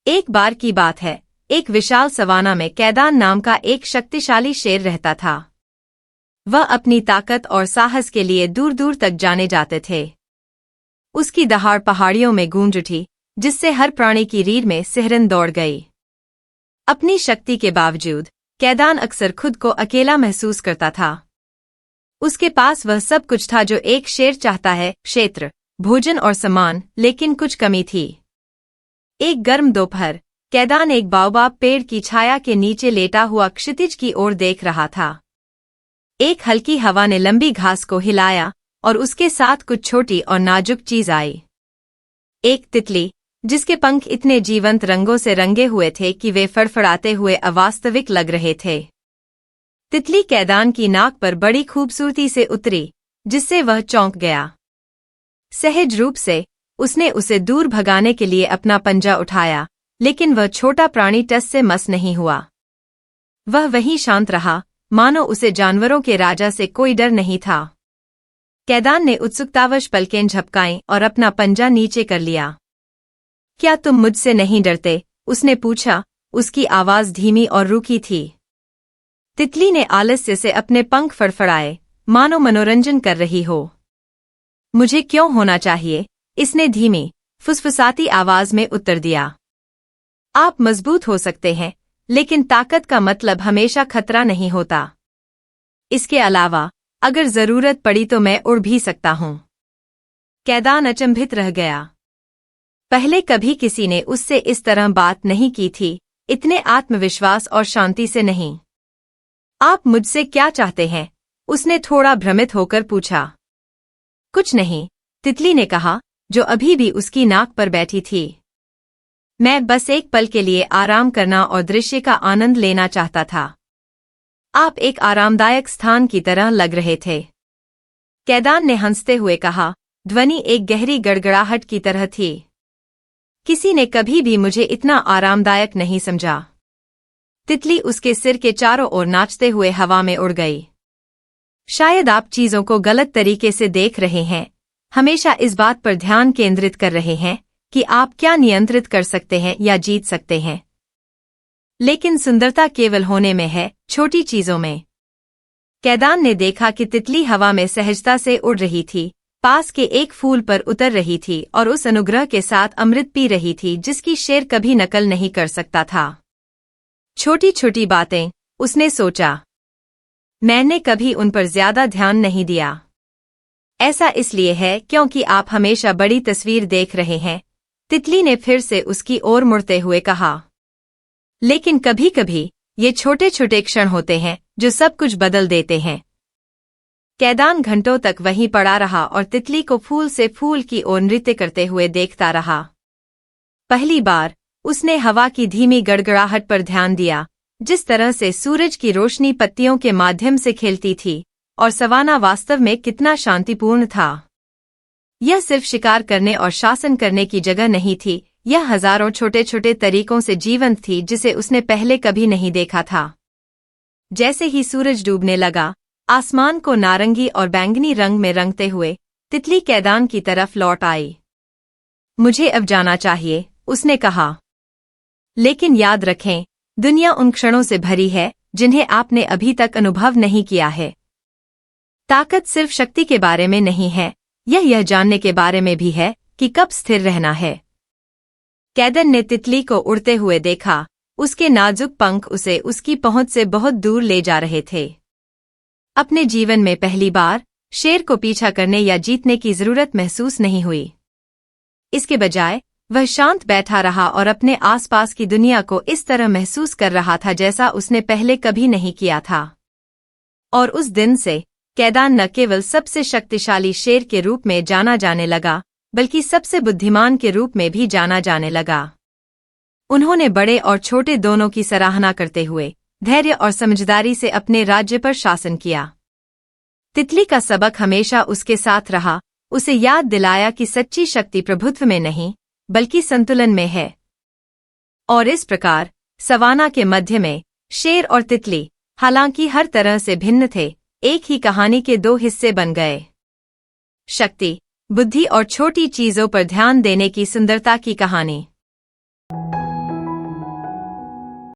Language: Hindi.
एक बार की बात है, एक विशाल सवाना में कैदान नाम का एक शक्तिशाली शेर रहता था। वह अपनी ताकत और साहस के लिए दूर दूर तक जाने जाते थे। उसकी दहाड़ पहाड़ियों में गूंज उठी, जिससे हर प्राणी की रीढ़ में सिहरन दौड़ गई। अपनी शक्ति के बावजूद कैदान अक्सर खुद को अकेला महसूस करता था। उसके पास वह सब कुछ था जो एक शेर चाहता है, क्षेत्र, भोजन और सम्मान, लेकिन कुछ कमी थी। एक गर्म दोपहर, कैदान एक बाओबाब पेड़ की छाया के नीचे लेटा हुआ क्षितिज की ओर देख रहा था। एक हल्की हवा ने लंबी घास को हिलाया और उसके साथ कुछ छोटी और नाजुक चीज आई। एक तितली, जिसके पंख इतने जीवंत रंगों से रंगे हुए थे कि वे फड़फड़ाते हुए अवास्तविक लग रहे थे। तितली कैदान की नाक पर बड़ी खूबसूरती से उतरी, जिससे वह चौंक गया। सहज रूप से उसने उसे दूर भगाने के लिए अपना पंजा उठाया, लेकिन वह छोटा प्राणी टस से मस नहीं हुआ। वह वहीं शांत रहा, मानो उसे जानवरों के राजा से कोई डर नहीं था। कैदान ने उत्सुकतावश पलकें झपकाईं और अपना पंजा नीचे कर लिया। क्या तुम मुझसे नहीं डरते? उसने पूछा, उसकी आवाज धीमी और रूखी थी। तितली ने आलस्य से अपने पंख फड़फड़ाए, मानो मनोरंजन कर रही हो। मुझे क्यों होना चाहिए? इसने धीमी, फुसफुसाती आवाज में उत्तर दिया। आप मजबूत हो सकते हैं, लेकिन ताकत का मतलब हमेशा खतरा नहीं होता। इसके अलावा, अगर जरूरत पड़ी तो मैं उड़ भी सकता हूं। कैदान अचंभित रह गया। पहले कभी किसी ने उससे इस तरह बात नहीं की थी, इतने आत्मविश्वास और शांति से नहीं। आप मुझसे क्या चाहते हैं? उसने थोड़ा भ्रमित होकर पूछा। कुछ नहीं, तितली ने कहा, जो अभी भी उसकी नाक पर बैठी थी। मैं बस एक पल के लिए आराम करना और दृश्य का आनंद लेना चाहता था। आप एक आरामदायक स्थान की तरह लग रहे थे। कैदान ने हंसते हुए कहा, ध्वनि एक गहरी गड़गड़ाहट की तरह थी। किसी ने कभी भी मुझे इतना आरामदायक नहीं समझा। तितली उसके सिर के चारों ओर नाचते हुए हवा में उड़ गई। शायद आप चीजों को गलत तरीके से देख रहे हैं, हमेशा इस बात पर ध्यान केंद्रित कर रहे हैं कि आप क्या नियंत्रित कर सकते हैं या जीत सकते हैं। लेकिन सुंदरता केवल होने में है, छोटी चीजों में। कैदान ने देखा कि तितली हवा में सहजता से उड़ रही थी, पास के एक फूल पर उतर रही थी और उस अनुग्रह के साथ अमृत पी रही थी जिसकी शेर कभी नकल नहीं कर सकता था। छोटी छोटी बातें, उसने सोचा। मैंने कभी उन पर ज्यादा ध्यान नहीं दिया। ऐसा इसलिए है क्योंकि आप हमेशा बड़ी तस्वीर देख रहे हैं, तितली ने फिर से उसकी ओर मुड़ते हुए कहा। लेकिन कभी कभी ये छोटे छोटे क्षण होते हैं जो सब कुछ बदल देते हैं। कैदान घंटों तक वहीं पड़ा रहा और तितली को फूल से फूल की ओर नृत्य करते हुए देखता रहा। पहली बार उसने हवा की धीमी गड़गड़ाहट पर ध्यान दिया, जिस तरह से सूरज की रोशनी पत्तियों के माध्यम से खेलती थी, और सवाना वास्तव में कितना शांतिपूर्ण था। यह सिर्फ शिकार करने और शासन करने की जगह नहीं थी, यह हजारों छोटे छोटे तरीकों से जीवंत थी जिसे उसने पहले कभी नहीं देखा था। जैसे ही सूरज डूबने लगा, आसमान को नारंगी और बैंगनी रंग में रंगते हुए तितली कैदान की तरफ लौट आई। मुझे अब जाना चाहिए, उसने कहा। लेकिन याद रखें, दुनिया उन क्षणों से भरी है जिन्हें आपने अभी तक अनुभव नहीं किया है। ताकत सिर्फ शक्ति के बारे में नहीं है, यह जानने के बारे में भी है कि कब स्थिर रहना है। कैदन ने तितली को उड़ते हुए देखा, उसके नाजुक पंख उसे उसकी पहुंच से बहुत दूर ले जा रहे थे। अपने जीवन में पहली बार शेर को पीछा करने या जीतने की जरूरत महसूस नहीं हुई। इसके बजाय वह शांत बैठा रहा और अपने आसपास की दुनिया को इस तरह महसूस कर रहा था जैसा उसने पहले कभी नहीं किया था। और उस दिन से कैदान न केवल सबसे शक्तिशाली शेर के रूप में जाना जाने लगा, बल्कि सबसे बुद्धिमान के रूप में भी जाना जाने लगा। उन्होंने बड़े और छोटे दोनों की सराहना करते हुए धैर्य और समझदारी से अपने राज्य पर शासन किया। तितली का सबक हमेशा उसके साथ रहा, उसे याद दिलाया कि सच्ची शक्ति प्रभुत्व में नहीं, बल्कि संतुलन में है। और इस प्रकार सवाना के मध्य में शेर और तितली, हालांकि हर तरह से भिन्न थे, एक ही कहानी के दो हिस्से बन गए। शक्ति, बुद्धि और छोटी चीजों पर ध्यान देने की सुंदरता की कहानी।